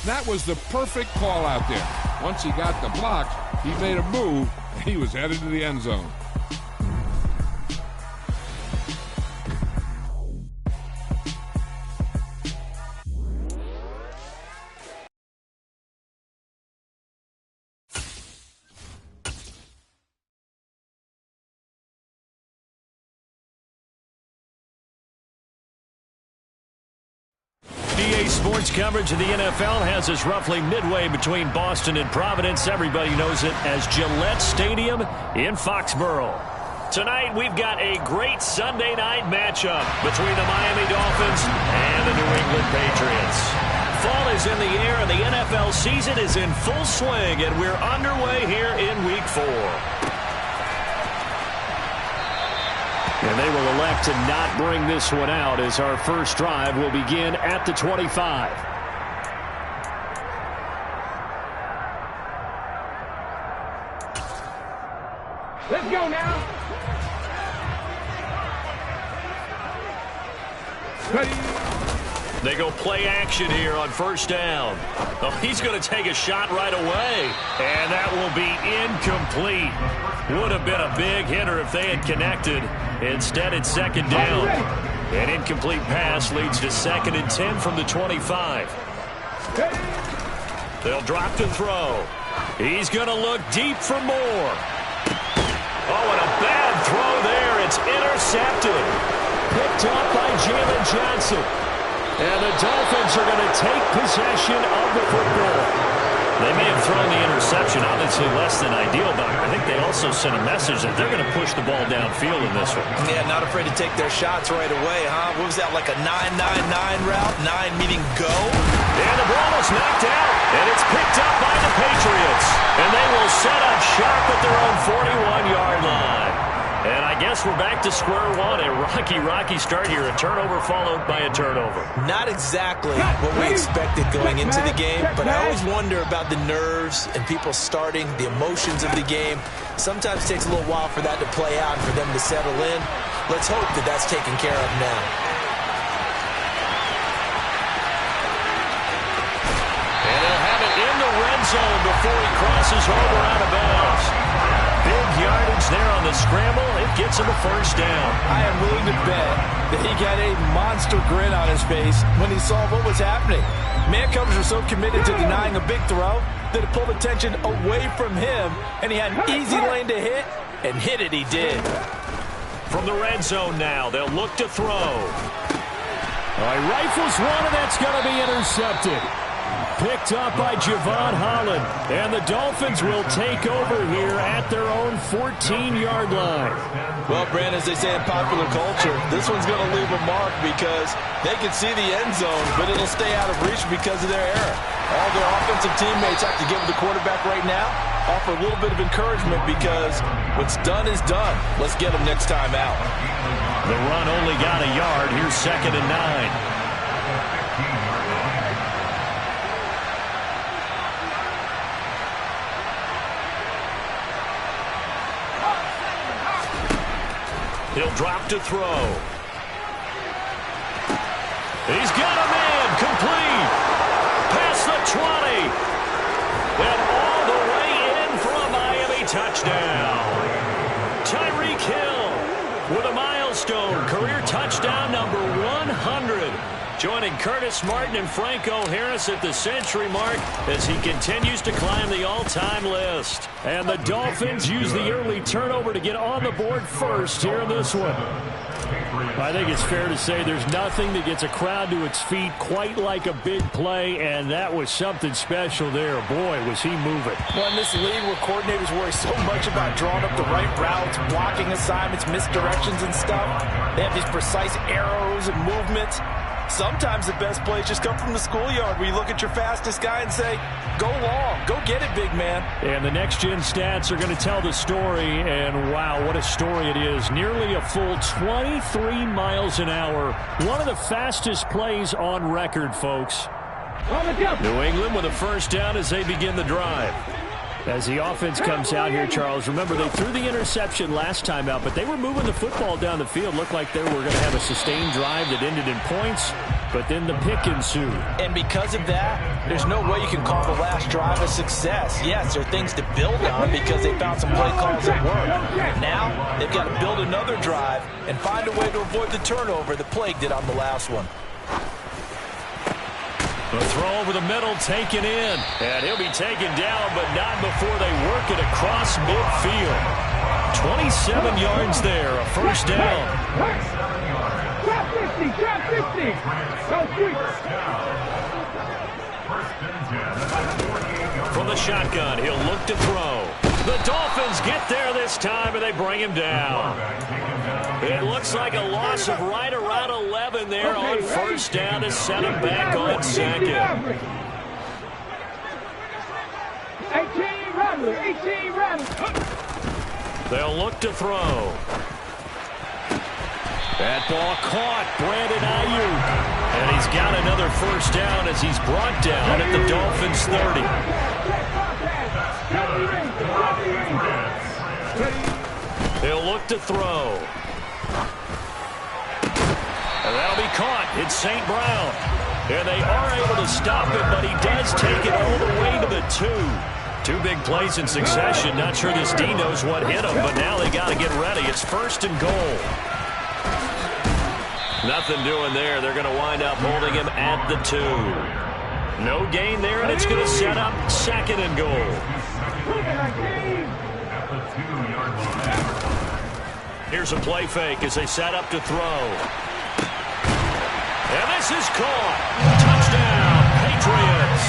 That was the perfect call out there. Once he got the block, he made a move, and he was headed to the end zone. Sports coverage of the NFL has us roughly midway between Boston and Providence. Everybody knows it as Gillette Stadium in Foxborough. Tonight, we've got a great Sunday night matchup between the Miami Dolphins and the New England Patriots. Fall is in the air, and the NFL season is in full swing, and we're underway here in Week 4. And they will elect to not bring this one out as our first drive will begin at the 25. Let's go now. They go play action here on first down. Oh, he's going to take a shot right away. And that will be incomplete. Would have been a big hitter if they had connected. Instead, it's second down. An incomplete pass leads to 2nd and 10 from the 25. They'll drop to throw. He's going to look deep for more. Oh, and a bad throw there. It's intercepted. Picked up by Jalen Johnson. And the Dolphins are going to take possession of the football. They may have thrown the interception, obviously less than ideal, but I think they also sent a message that they're going to push the ball downfield in this one. Yeah, not afraid to take their shots right away, huh? What was that, like a 9-9-9 route? 9 meaning go? And the ball is knocked out, and it's picked up by the Patriots. And they will set up shop at their own 41-yard line. And I guess we're back to square one. A rocky start here. A turnover followed by a turnover. Not exactly what we expected going into the game, but I always wonder about the nerves and people starting, the emotions of the game. Sometimes it takes a little while for that to play out and for them to settle in. Let's hope that that's taken care of now. And they'll have it in the red zone before he crosses over out of bounds. Big yardage there on the scramble. It gets him a first down. I am willing to bet that he got a monster grin on his face when he saw what was happening. Man covers are so committed to denying a big throw that it pulled attention away from him, and he had an easy lane to hit, and hit it he did. From the red zone now, they'll look to throw. All right, rifles one, and that's going to be intercepted. Picked up by Javon Holland. And the Dolphins will take over here at their own 14-yard line. Well, Brandon, as they say in popular culture, this one's going to leave a mark because they can see the end zone, but it'll stay out of reach because of their error. All their offensive teammates have to give the quarterback right now, offer a little bit of encouragement because what's done is done. Let's get them next time out. The run only got a yard. Here's 2nd and 9. He'll drop to throw. He's got a man. Complete. Past the 20. And all the way in for a Miami touchdown. Tyreek Hill with a milestone. Career touchdown number 100. Joining Curtis Martin and Franco Harris at the century mark as he continues to climb the all-time list. And the Dolphins use the early turnover to get on the board first here in this one. I think it's fair to say there's nothing that gets a crowd to its feet quite like a big play, and that was something special there. Boy, was he moving. Well, in this league where coordinators worry so much about drawing up the right routes, blocking assignments, misdirections and stuff, they have these precise arrows and movements. Sometimes the best plays just come from the schoolyard where you look at your fastest guy and say, go long, go get it, big man. And the next-gen stats are going to tell the story, and wow, what a story it is. Nearly a full 23 miles an hour. One of the fastest plays on record, folks. New England with a first down as they begin the drive. As the offense comes out here, Charles, remember they threw the interception last time out, but they were moving the football down the field. Looked like they were going to have a sustained drive that ended in points, but then the pick ensued. And because of that, there's no way you can call the last drive a success. Yes, there are things to build on because they found some play calls that work. Now, they've got to build another drive and find a way to avoid the turnover the Plague did on the last one. The throw over the middle, taken in. And he'll be taken down, but not before they work it across midfield. 27 yards there, a first down. Drop 50, drop 50. Go quick. From the shotgun, he'll look to throw. The Dolphins get there this time, and they bring him down. It looks like a loss of right around 11 there on first down to set him back on second. 18 Rattler, 18 Rattler. They'll look to throw. That ball caught, Brandon Ayuk. And he's got another first down as he's brought down at the Dolphins 30. They'll look to throw. And that'll be caught. It's St. Brown. And they are able to stop it, but he does take it all the way to the 2. Two big plays in succession. Not sure this D knows what hit him, but now they got to get ready. It's first and goal. Nothing doing there. They're going to wind up holding him at the 2. No gain there, and it's going to set up second and goal. Here's a play fake as they set up to throw. And this is caught. Touchdown, Patriots.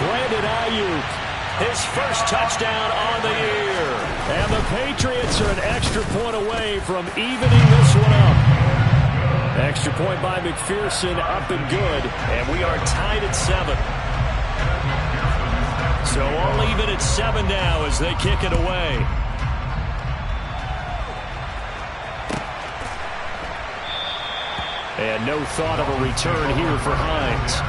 Brandon Ayuk, his first touchdown on the year. And the Patriots are an extra point away from evening this one up. Extra point by McPherson, up and good. And we are tied at 7. So all even at 7 now as they kick it away. And no thought of a return here for Hines.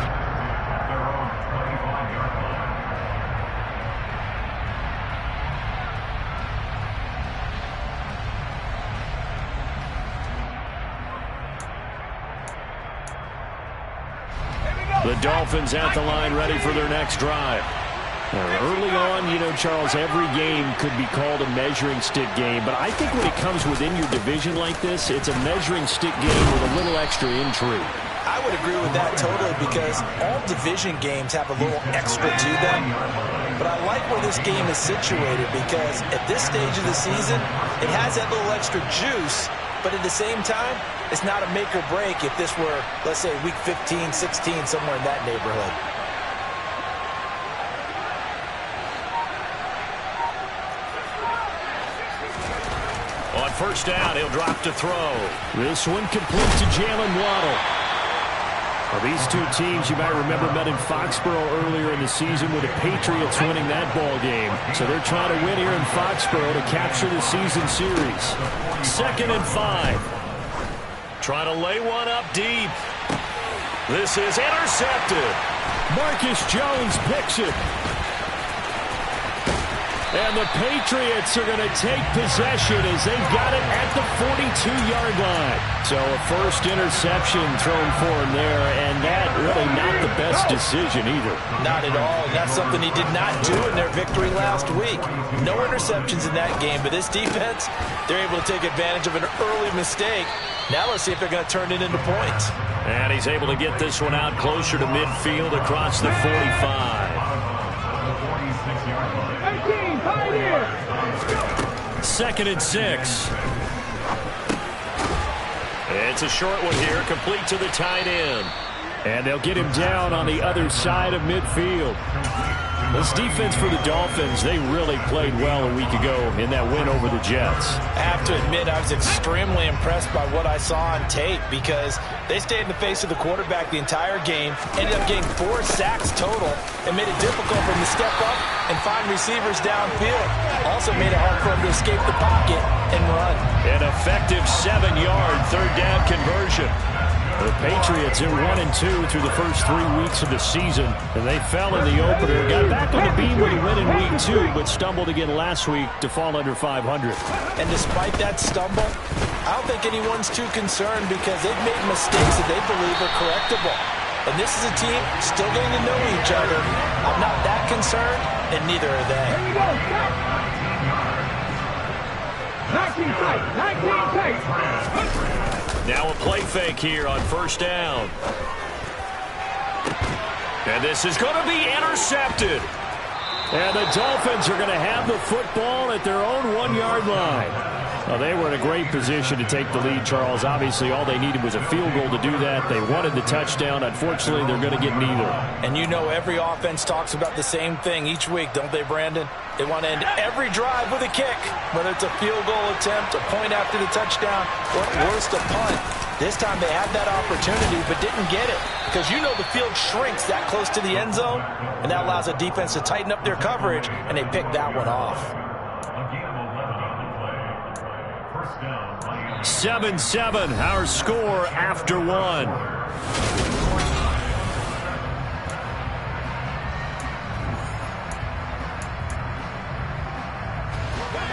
The Dolphins at the line, ready for their next drive. Early on, you know, Charles, every game could be called a measuring stick game, but I think when it comes within your division like this, it's a measuring stick game with a little extra intrigue. I would agree with that totally because all division games have a little extra to them. But I like where this game is situated because at this stage of the season, it has that little extra juice, but at the same time, it's not a make or break if this were, let's say, week 15, 16, somewhere in that neighborhood. On first down, he'll drop to throw. This one complete to Jalen Waddle. Well, these two teams, you might remember, met in Foxborough earlier in the season with the Patriots winning that ball game. So they're trying to win here in Foxborough to capture the season series. 2nd and 5. Trying to lay one up deep. This is intercepted. Marcus Jones picks it. And the Patriots are going to take possession as they've got it at the 42-yard line. So a first interception thrown for him there, and that really not the best decision either. Not at all. That's something he did not do in their victory last week. No interceptions in that game, but this defense, they're able to take advantage of an early mistake. Now let's see if they're going to turn it into points. And he's able to get this one out closer to midfield across the 45. 2nd and 6. It's a short one here, complete to the tight end. And they'll get him down on the other side of midfield. This defense for the Dolphins, they really played well a week ago in that win over the Jets. I have to admit, I was extremely impressed by what I saw on tape because they stayed in the face of the quarterback the entire game, ended up getting 4 sacks total, and made it difficult for him to step up and find receivers downfield. Also made it hard for him to escape the pocket and run. An effective 7-yard third down conversion. The Patriots are 1-2 through the first 3 weeks of the season, and they fell in the opener. Got back on the beam with a win in week 2, but stumbled again last week to fall under 500. And despite that stumble, I don't think anyone's too concerned because they've made mistakes that they believe are correctable. And this is a team still getting to know each other. I'm not that concerned, and neither are they. Here we go, stop. 19 tight, 19 tight. Now a play fake here on first down. And this is going to be intercepted. And the Dolphins are going to have the football at their own 1-yard line. Well, they were in a great position to take the lead, Charles. Obviously, all they needed was a field goal to do that. They wanted the touchdown. Unfortunately, they're going to get neither. And you know every offense talks about the same thing each week, don't they, Brandon? They want to end every drive with a kick, whether it's a field goal attempt, a point after the touchdown, or at worst, a punt. This time they had that opportunity but didn't get it because you know the field shrinks that close to the end zone, and that allows a defense to tighten up their coverage, and they picked that one off. 7-7, our score after 1.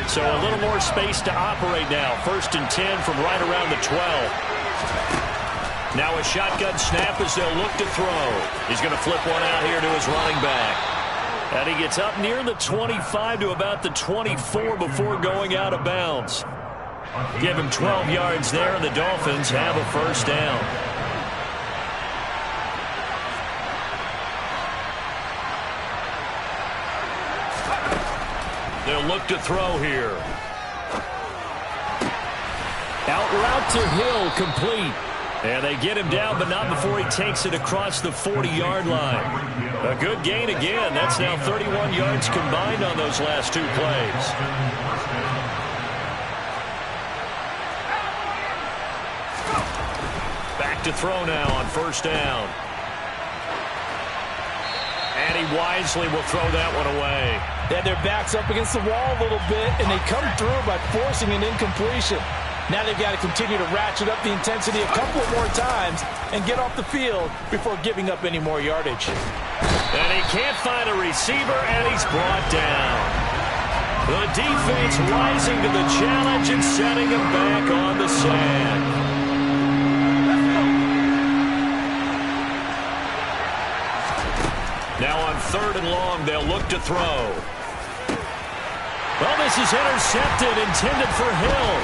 So a little more space to operate now. 1st and 10 from right around the 12. Now a shotgun snap as they'll look to throw. He's going to flip one out here to his running back. And he gets up near the 25 to about the 24 before going out of bounds. Give him 12 yards there, and the Dolphins have a first down. They'll look to throw here. Out route to Hill, complete. And they get him down, but not before he takes it across the 40-yard line. A good gain again. That's now 31 yards combined on those last 2 plays. To throw now on first down. And he wisely will throw that one away. They had their backs up against the wall a little bit, and they come through by forcing an incompletion. Now they've got to continue to ratchet up the intensity a couple of more times and get off the field before giving up any more yardage. And he can't find a receiver, and he's brought down. The defense rising to the challenge and setting him back on the sand. Now on 3rd and long, they'll look to throw. Well, this is intercepted, intended for Hill.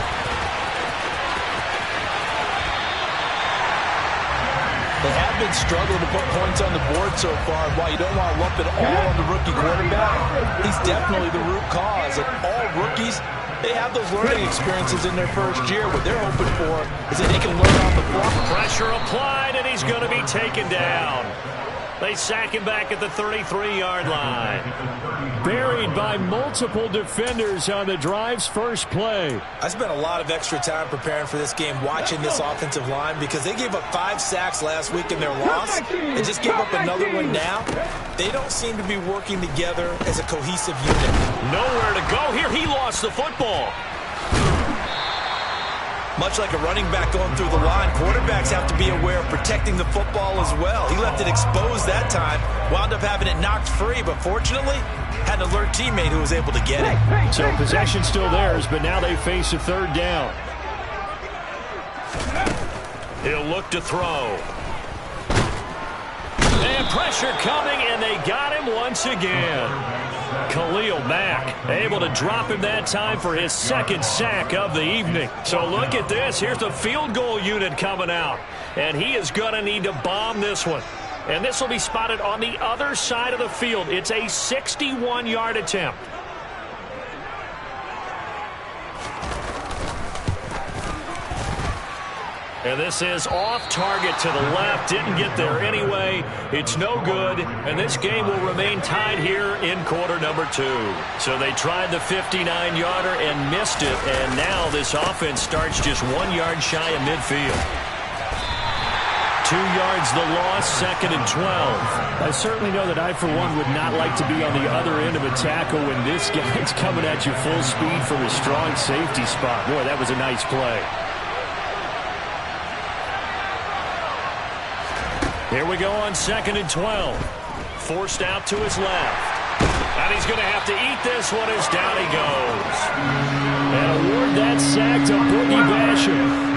They have been struggling to put points on the board so far. While you don't want to lump it all on the rookie quarterback, he's definitely the root cause. And all rookies, they have those learning experiences in their first year. What they're hoping for is that they can learn on the fly. Pressure applied, and he's going to be taken down. They sack him back at the 33-yard line. Buried by multiple defenders on the drive's first play. I spent a lot of extra time preparing for this game watching this offensive line because they gave up 5 sacks last week in their loss and just gave up another one now. They don't seem to be working together as a cohesive unit. Nowhere to go here. He lost the football. Much like a running back going through the line, quarterbacks have to be aware of protecting the football as well. He left it exposed that time, wound up having it knocked free, but fortunately, had an alert teammate who was able to get it. So possession still theirs, but now they face a 3rd down. He'll look to throw. And pressure coming, and they got him once again. Khalil Mack able to drop him that time for his 2nd sack of the evening. So look at this. Here's the field goal unit coming out. And he is going to need to bomb this one. And this will be spotted on the other side of the field. It's a 61-yard attempt. And this is off target to the left. Didn't get there anyway. It's no good. And this game will remain tied here in quarter number 2. So they tried the 59-yarder and missed it. And now this offense starts just 1 yard shy of midfield. 2 yards the loss, 2nd and 12. I certainly know that I, for one, would not like to be on the other end of a tackle when this guy's coming at you full speed from a strong safety spot. Boy, that was a nice play. Here we go on 2nd and 12. Forced out to his left. And he's going to have to eat this one as down he goes. And award that sack to Boogie Basham.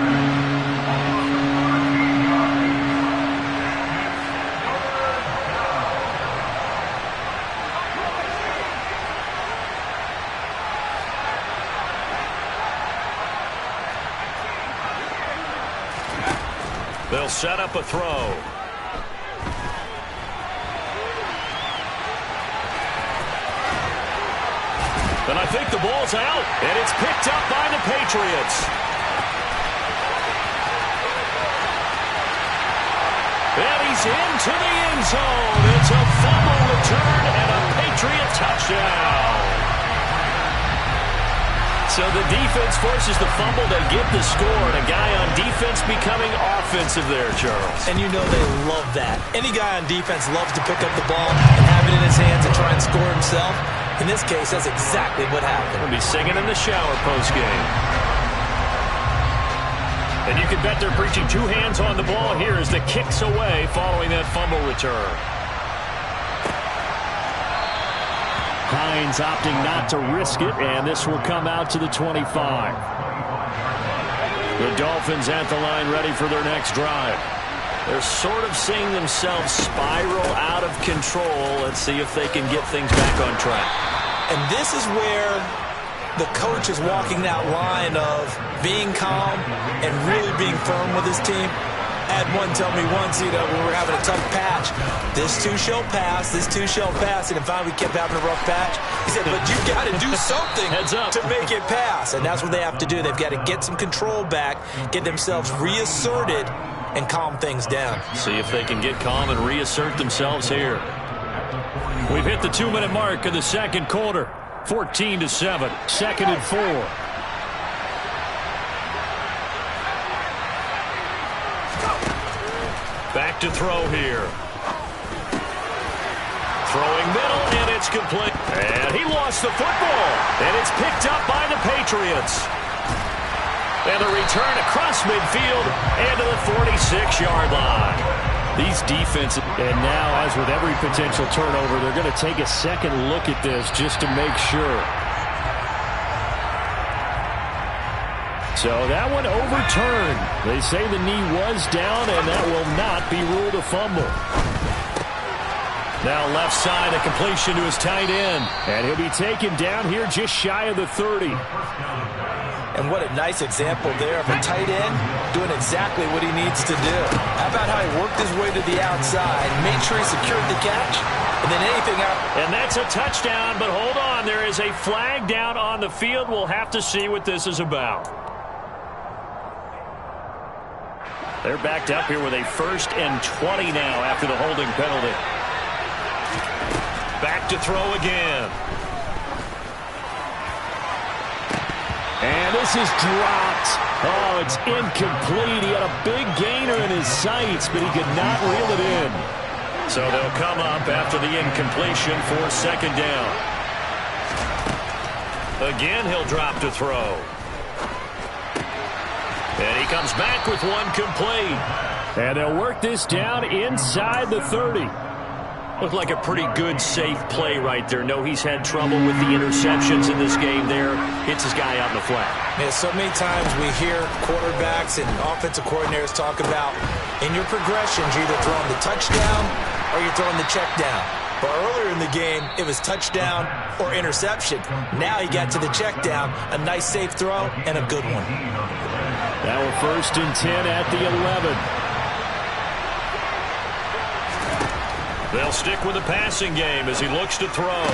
They'll set up a throw. And I think the ball's out, and it's picked up by the Patriots. And he's into the end zone. It's a fumble return and a Patriot touchdown. So the defense forces the fumble. They get the score, and a guy on defense becoming offensive there, Charles. And you know they love that. Any guy on defense loves to pick up the ball and have it in his hands and try and score himself. In this case, that's exactly what happened. We'll be singing in the shower post-game. And you can bet they're preaching two hands on the ball here as the kick's away following that fumble return. Hines opting not to risk it, and this will come out to the 25. The Dolphins at the line ready for their next drive. They're sort of seeing themselves spiral out of control. Let's see if they can get things back on track. And this is where the coach is walking that line of being calm and really being firm with his team. I had one tell me once, when we were having a tough patch, this too shall pass, this too shall pass, and finally we kept having a rough patch. He said, but you've got to do something to make it pass, and that's what they have to do. They've got to get some control back, get themselves reasserted, and calm things down. See if they can get calm and reassert themselves here. We've hit the 2-minute mark of the second quarter. 14-7, 2nd and 4. Back to throw here. Throwing middle, and it's complete. And he lost the football. And it's picked up by the Patriots. And the return across midfield and to the 46-yard line. These defenses, and now, as with every potential turnover, they're going to take a second look at this just to make sure. So that one overturned. They say the knee was down, and that will not be ruled a fumble. Now left side, a completion to his tight end. And he'll be taken down here just shy of the 30. And what a nice example there of a tight end doing exactly what he needs to do. How about how he worked his way to the outside, made sure he secured the catch, and then anything out. And that's a touchdown, but hold on. There is a flag down on the field. We'll have to see what this is about. They're backed up here with a 1st and 20 now after the holding penalty. Back to throw again. And this is dropped. Oh, it's incomplete. He had a big gainer in his sights, but he could not reel it in. So they'll come up after the incompletion for 2nd down. Again, he'll drop to throw. And he comes back with one complete. And they'll work this down inside the 30. Looked like a pretty good, safe play right there. No, he's had trouble with the interceptions in this game there. Hits his guy out in the flat. Yeah, so many times we hear quarterbacks and offensive coordinators talk about in your progressions, you're either throwing the touchdown or you're throwing the check down. But earlier in the game, it was touchdown or interception. Now he got to the check down, a nice safe throw, and a good one. Now we're 1st and 10 at the 11. They'll stick with the passing game as he looks to throw.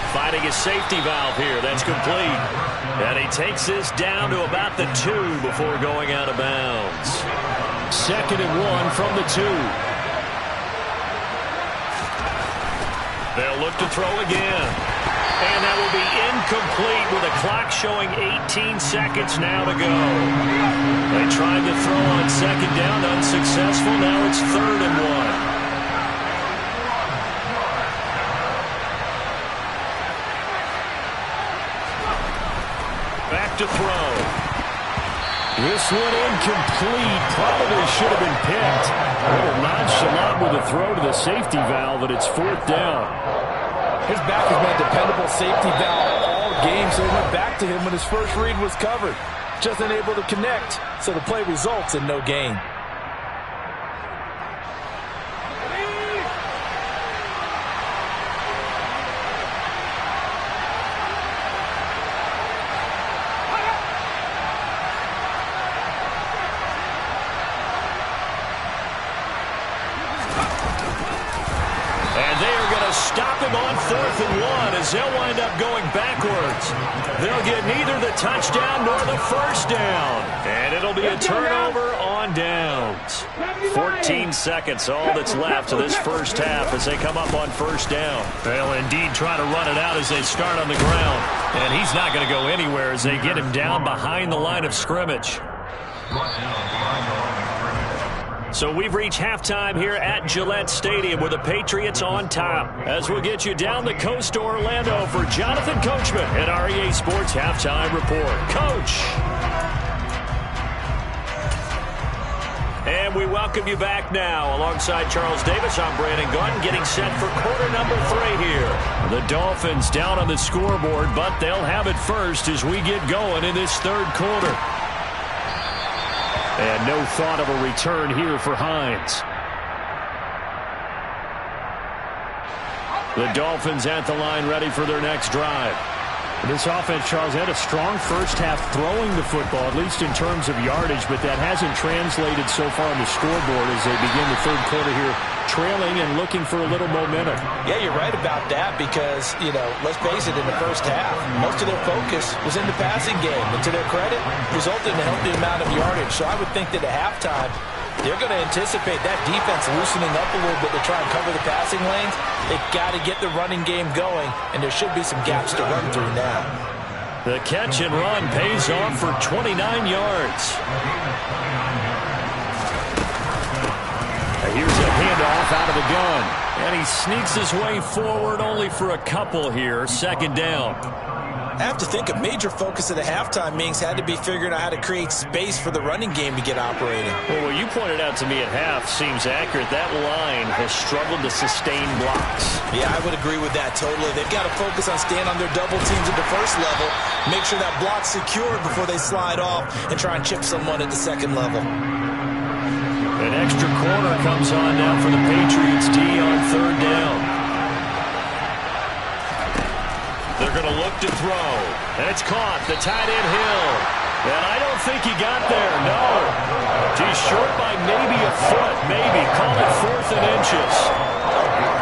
Finding his safety valve here. That's complete. And he takes this down to about the 2 before going out of bounds. 2nd and 1 from the 2. They'll look to throw again. And that will be incomplete with a clock showing 18 seconds now to go. They tried to throw on 2nd down, unsuccessful. Now it's 3rd and 1. Back to throw. This one incomplete. Probably should have been picked. A little nonchalant with a throw to the safety valve, and it's 4th down. His back has been a dependable safety valve all game, so he went back to him when his first read was covered. Just unable to connect, so the play results in no gain. Stop him on 4th and 1 as they'll wind up going backwards. They'll get neither the touchdown nor the first down. And it'll be a turnover on downs. 14 seconds, all that's left of this first half as they come up on 1st down. They'll indeed try to run it out as they start on the ground. And he's not going to go anywhere as they get him down behind the line of scrimmage. So we've reached halftime here at Gillette Stadium with the Patriots on top. As we'll get you down the coast to Orlando for Jonathan Coachman at REA Sports Halftime Report. Coach! And we welcome you back now. Alongside Charles Davis, I'm Brandon Gunn, getting set for quarter number 3 here. The Dolphins down on the scoreboard, but they'll have it first as we get going in this 3rd quarter. And no thought of a return here for Hines. The Dolphins at the line ready for their next drive. This offense, Charles, had a strong first half throwing the football, at least in terms of yardage, but that hasn't translated so far on the scoreboard as they begin the 3rd quarter here, trailing and looking for a little momentum. Yeah, you're right about that because, let's face it, in the first half, most of their focus was in the passing game. And to their credit, resulted in a healthy amount of yardage. So I would think that at halftime, they're going to anticipate that defense loosening up a little bit to try and cover the passing lanes. They've got to get the running game going, and there should be some gaps to run through now. The catch and run pays off for 29 yards. Here's a handoff out of the gun. And he sneaks his way forward only for a couple here. 2nd down. I have to think a major focus of the halftime meetings had to be figuring out how to create space for the running game to get operating. Well, what you pointed out to me at half seems accurate. That line has struggled to sustain blocks. Yeah, I would agree with that totally. They've got to focus on staying on their double teams at the first level, make sure that block's secured before they slide off, and try and chip someone at the 2nd level. An extra corner comes on now for the Patriots D on 3rd down. They're going to look to throw. And it's caught. The tight end Hill. And I don't think he got there. No. He's short by maybe a foot. Maybe. Call it 4th and inches.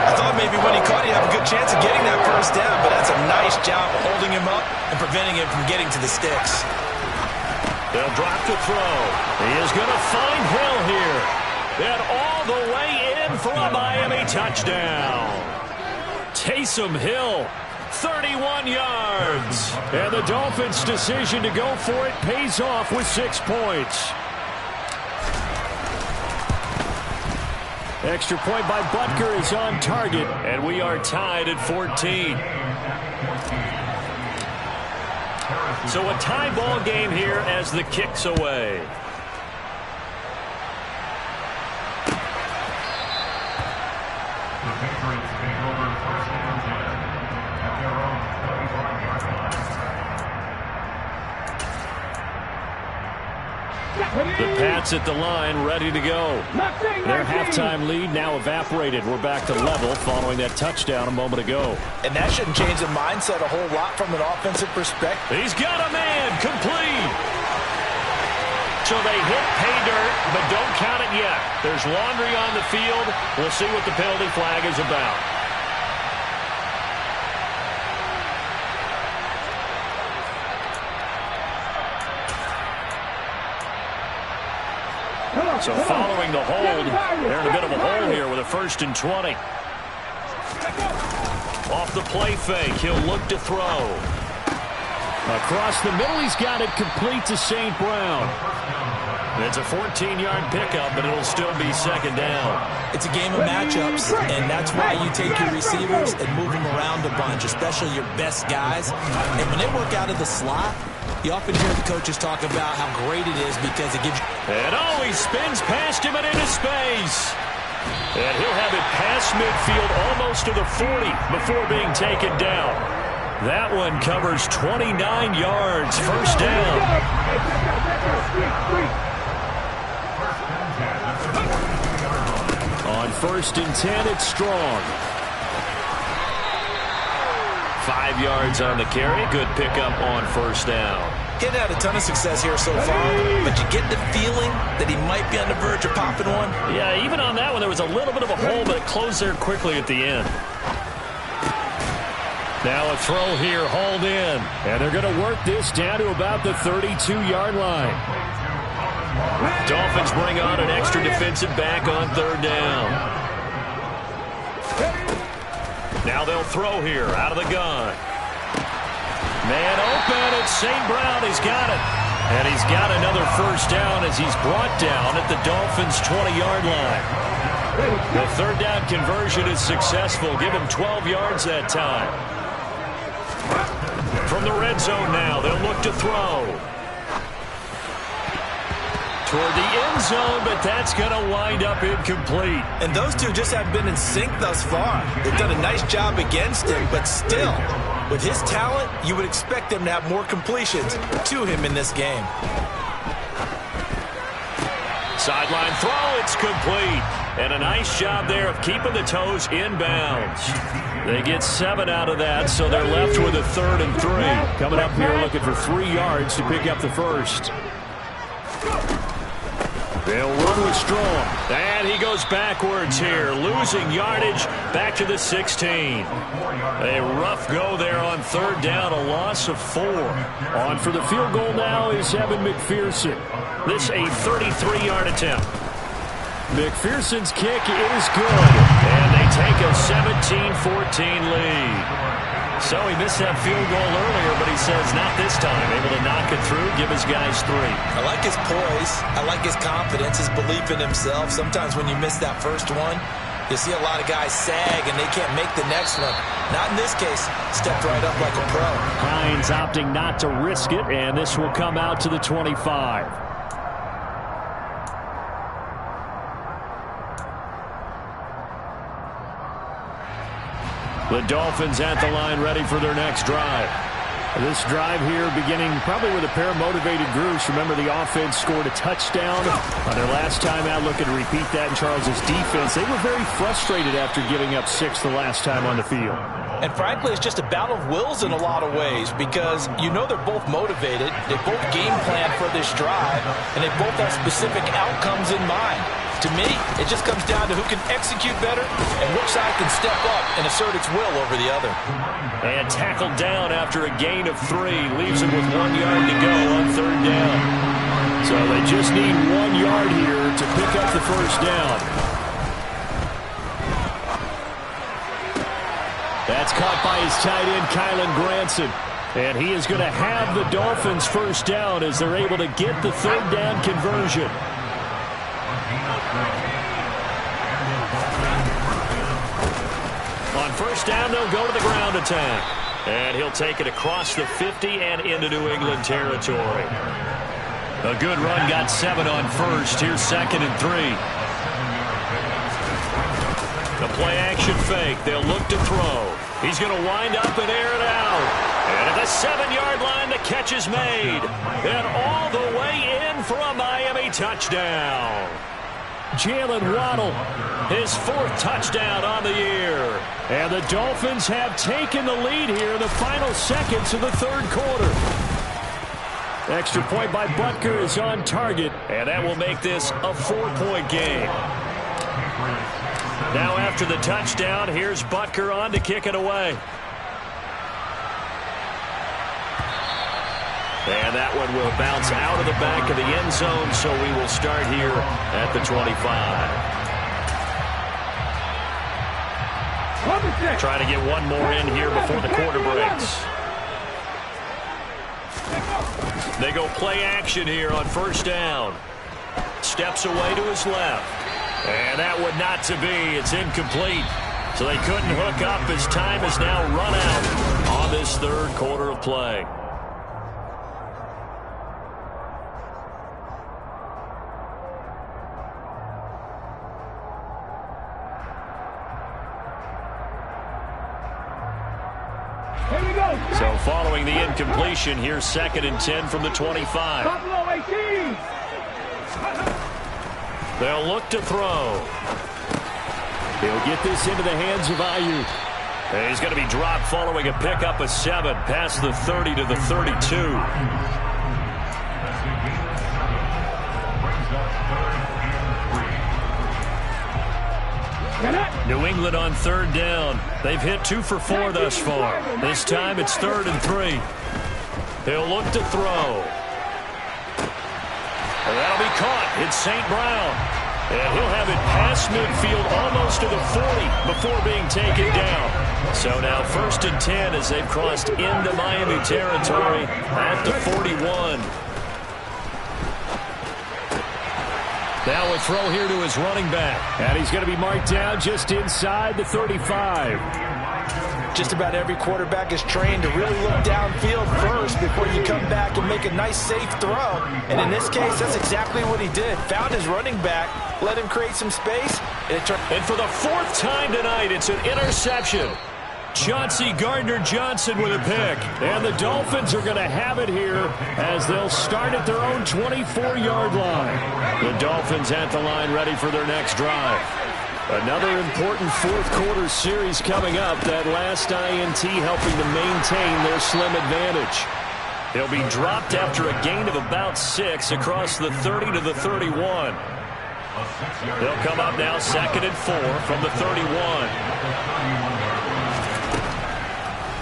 I thought maybe when he caught it, he'd have a good chance of getting that first down. But that's a nice job of holding him up and preventing him from getting to the sticks. They'll drop to throw. He is going to find Hill here. And all the way in for a Miami touchdown. Taysom Hill, 31 yards. And the Dolphins' decision to go for it pays off with 6 points. Extra point by Butker is on target, and we are tied at 14. So a tie ball game here as the kick's away. The Pats at the line, ready to go. Their halftime lead now evaporated. We're back to level following that touchdown a moment ago. And that shouldn't change the mindset a whole lot from an offensive perspective. He's got a man, complete. So they hit pay dirt, but don't count it yet. There's laundry on the field. We'll see what the penalty flag is about. So following the hold, they're in a bit of a hole here with a 1st and 20. Off the play fake, he'll look to throw. Across the middle, he's got it complete to St. Brown. It's a 14-yard pickup, but it'll still be 2nd down. It's a game of matchups, and that's why you take your receivers and move them around a bunch, especially your best guys. And when they work out of the slot, You often hear the coaches talk about how great it is because it gives you... And he spins past him and into space. And he'll have it past midfield almost to the 40 before being taken down. That one covers 29 yards. First down. On 1st and 10, it's Strong. 5 yards on the carry. Good pickup on 1st down. Getting had a ton of success here so far, but you get the feeling that he might be on the verge of popping one. Yeah, even on that one, there was a little bit of a hole, but it closed there quickly at the end. Now a throw here, hauled in. And they're going to work this down to about the 32-yard line. Dolphins bring on an extra defensive back on 3rd down. Now they'll throw here out of the gun. Man open, it's St. Brown. He's got it. And he's got another 1st down as he's brought down at the Dolphins' 20-yard line. The 3rd down conversion is successful. Give him 12 yards that time. From the red zone now, they'll look to throw. Toward the end zone, but that's going to wind up incomplete. And those two just have been in sync thus far. They've done a nice job against him, but still, with his talent, you would expect him to have more completions to him in this game. Sideline throw, it's complete. And a nice job there of keeping the toes inbounds. They get 7 out of that, so they're left with a 3rd and 3. Coming up here looking for 3 yards to pick up the 1st. They'll run with Strong. And he goes backwards here, losing yardage back to the 16. A rough go there on 3rd down, a loss of 4. On for the field goal now is Evan McPherson. This a 33-yard attempt. McPherson's kick is good. And they take a 17-14 lead. So he missed that field goal earlier, but he says not this time. Able to knock it through, give his guys 3. I like his poise. I like his confidence, his belief in himself. Sometimes when you miss that first one, you see a lot of guys sag and they can't make the next one. Not in this case. Stepped right up like a pro. Hines opting not to risk it, and this will come out to the 25. The Dolphins at the line ready for their next drive. This drive here beginning probably with a pair of motivated groups. Remember, the offense scored a touchdown on their last time out. Looking to repeat that in Charles's defense. They were very frustrated after giving up 6 the last time on the field. And frankly, it's just a battle of wills in a lot of ways because you know they're both motivated. They both game plan for this drive, and they both have specific outcomes in mind. To me, it just comes down to who can execute better and which side can step up and assert its will over the other. And tackled down after a gain of 3. Leaves him with 1 yard to go on 3rd down. So they just need 1 yard here to pick up the 1st down. That's caught by his tight end, Kylan Granson. And he is going to have the Dolphins' 1st down as they're able to get the 3rd down conversion. On 1st down, they'll go to the ground attack. And he'll take it across the 50 and into New England territory. A good run, got 7 on 1st. Here's 2nd and 3. The play-action fake. They'll look to throw. He's going to wind up and air it out. And at the 7-yard line, the catch is made. And all the way in for a Miami touchdown. Jalen Waddle, his 4th touchdown on the year. And the Dolphins have taken the lead here in the final seconds of the 3rd quarter. Extra point by Butker is on target, and that will make this a 4-point game. Now after the touchdown, here's Butker on to kick it away. And that one will bounce out of the back of the end zone, so we will start here at the 25. Trying to get one more in here before the quarter breaks. They go play action here on 1st down. Steps away to his left. And that would not to be. It's incomplete. So they couldn't hook up as time has now run out on this 3rd quarter of play. Here we go. So following the incompletion, here's 2nd and 10 from the 25. Buffalo 18. They'll look to throw. He'll get this into the hands of Ayuk. And he's going to be dropped following a pickup of 7 past the 30 to the 32. New England on 3rd down. They've hit 2 for 4 thus far. This time it's 3rd and 3. He'll look to throw. And that'll be caught. It's St. Brown. And he'll have it past midfield almost to the 40 before being taken down. So now 1st and 10 as they've crossed into Miami territory at the 41. Now a throw here to his running back. And he's going to be marked down just inside the 35. Just about every quarterback is trained to really look downfield first before you come back and make a nice, safe throw. And in this case, that's exactly what he did. Found his running back, let him create some space. And for the 4th time tonight, it's an interception. Chauncey Gardner-Johnson with a pick. And the Dolphins are going to have it here as they'll start at their own 24-yard line. The Dolphins at the line ready for their next drive. Another important 4th quarter series coming up. That last INT helping to maintain their slim advantage. He'll be dropped after a gain of about 6 across the 30 to the 31. They'll come up now 2nd and 4 from the 31.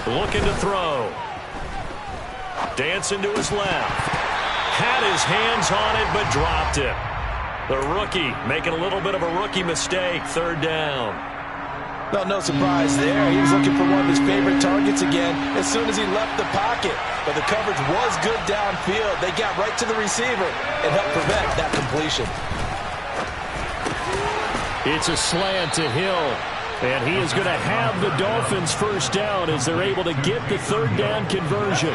Looking to throw. Dancing to his left. Had his hands on it, but dropped it. The rookie making a little bit of a rookie mistake. 3rd down. Well, no surprise there. He was looking for one of his favorite targets again as soon as he left the pocket. But the coverage was good downfield. They got right to the receiver and helped prevent that completion. It's a slant to Hill. And he is going to have the Dolphins 1st down as they're able to get the 3rd down conversion.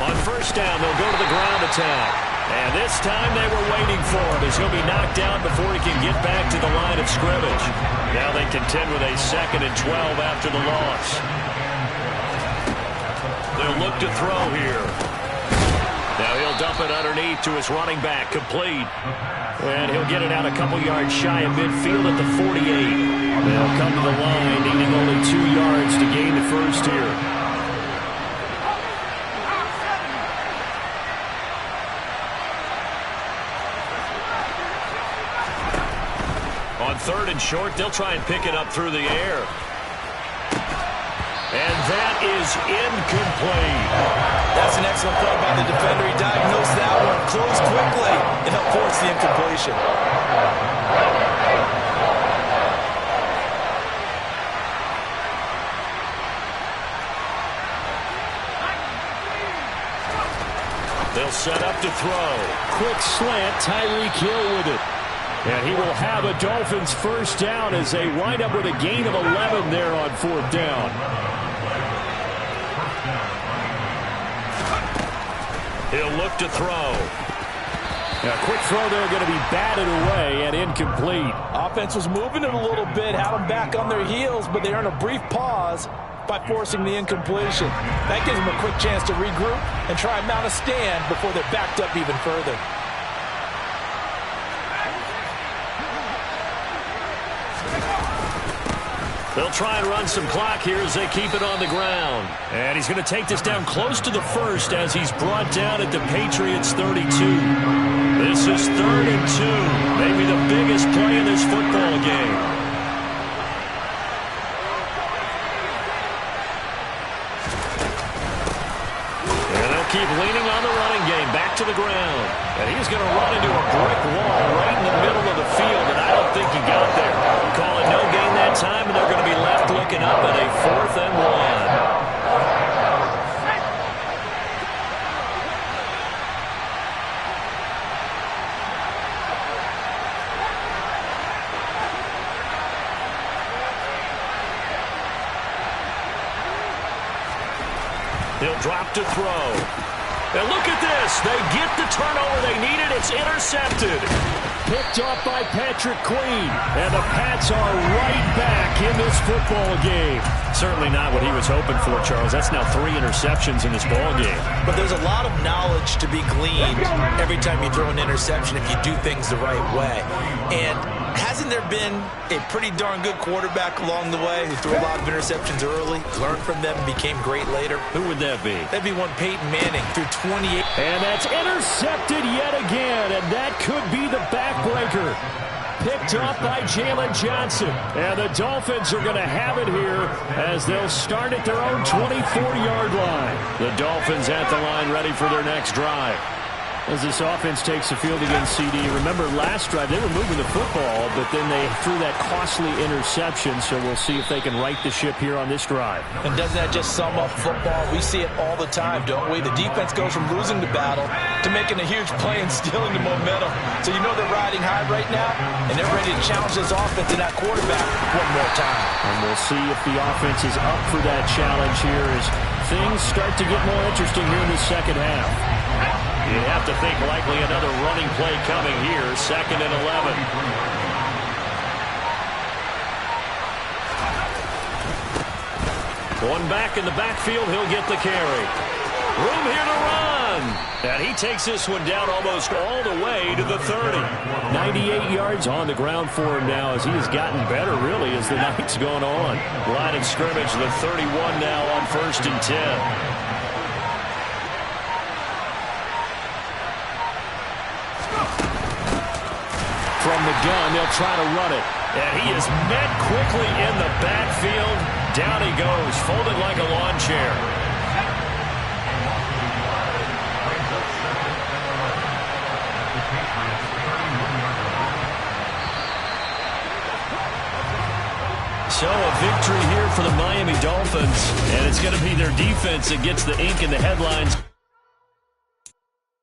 On 1st down, they'll go to the ground attack. And this time they were waiting for him as he'll be knocked down before he can get back to the line of scrimmage. Now they contend with a 2nd and 12 after the loss. They'll look to throw here. Now he'll dump it underneath to his running back, complete. And he'll get it out a couple yards shy of midfield at the 48. They'll come to the line, needing only 2 yards to gain the 1st here. On 3rd and short, they'll try and pick it up through the air. And that is incomplete. That's an excellent play by the defender. He diagnosed that one, closed quickly, and helped force the incompletion. They'll set up to throw. Quick slant, Tyreek Hill with it. And he will have a Dolphins 1st down as they wind up with a gain of 11 there on 4th down. He'll look to throw. A quick throw there going to be batted away and incomplete. Offense was moving it a little bit, had them back on their heels, but they earned a brief pause by forcing the incompletion. That gives them a quick chance to regroup and try and mount a stand before they're backed up even further. They'll try and run some clock here as they keep it on the ground. And he's going to take this down close to the 1st as he's brought down at the Patriots 32. This is 3rd and 2. Maybe the biggest play in this football game. And they'll keep leaning on the running game. Back to the ground. And he's going to run into a brick wall right in the middle of the field, and I don't think he got there. Call it no gain that time, and they're going to be left looking up at a 4th and 1. He'll drop to throw. And look at this. They get the turnover they needed. It's intercepted. Picked off by Patrick Queen. And the Pats are right back in this football game. Certainly not what he was hoping for, Charles. That's now 3 interceptions in this ball game. But there's a lot of knowledge to be gleaned every time you throw an interception if you do things the right way. And hasn't there been a pretty darn good quarterback along the way who threw a lot of interceptions early, learned from them, and became great later? Who would that be? That'd be one Peyton Manning, threw 28. And that's intercepted yet again, and that could be the backbreaker. Picked off by Jalen Johnson. And the Dolphins are going to have it here as they'll start at their own 24-yard line. The Dolphins at the line ready for their next drive. As this offense takes the field against CD, remember last drive they were moving the football, but then they threw that costly interception, so we'll see if they can right the ship here on this drive. And doesn't that just sum up football? We see it all the time, don't we? The defense goes from losing the battle to making a huge play and stealing the momentum. So you know they're riding high right now, and they're ready to challenge this offense and that quarterback one more time. And we'll see if the offense is up for that challenge here as things start to get more interesting here in the second half. You have to think likely another running play coming here, 2nd and 11. One back in the backfield, he'll get the carry. Room here to run. And he takes this one down almost all the way to the 30. 98 yards on the ground for him now as he has gotten better, really, as the night's gone on. Line of scrimmage, the 31 now on 1st and 10. From the gun, they'll try to run it. And he is met quickly in the backfield. Down he goes, folded like a lawn chair. So a victory here for the Miami Dolphins. And it's going to be their defense that gets the ink in the headlines.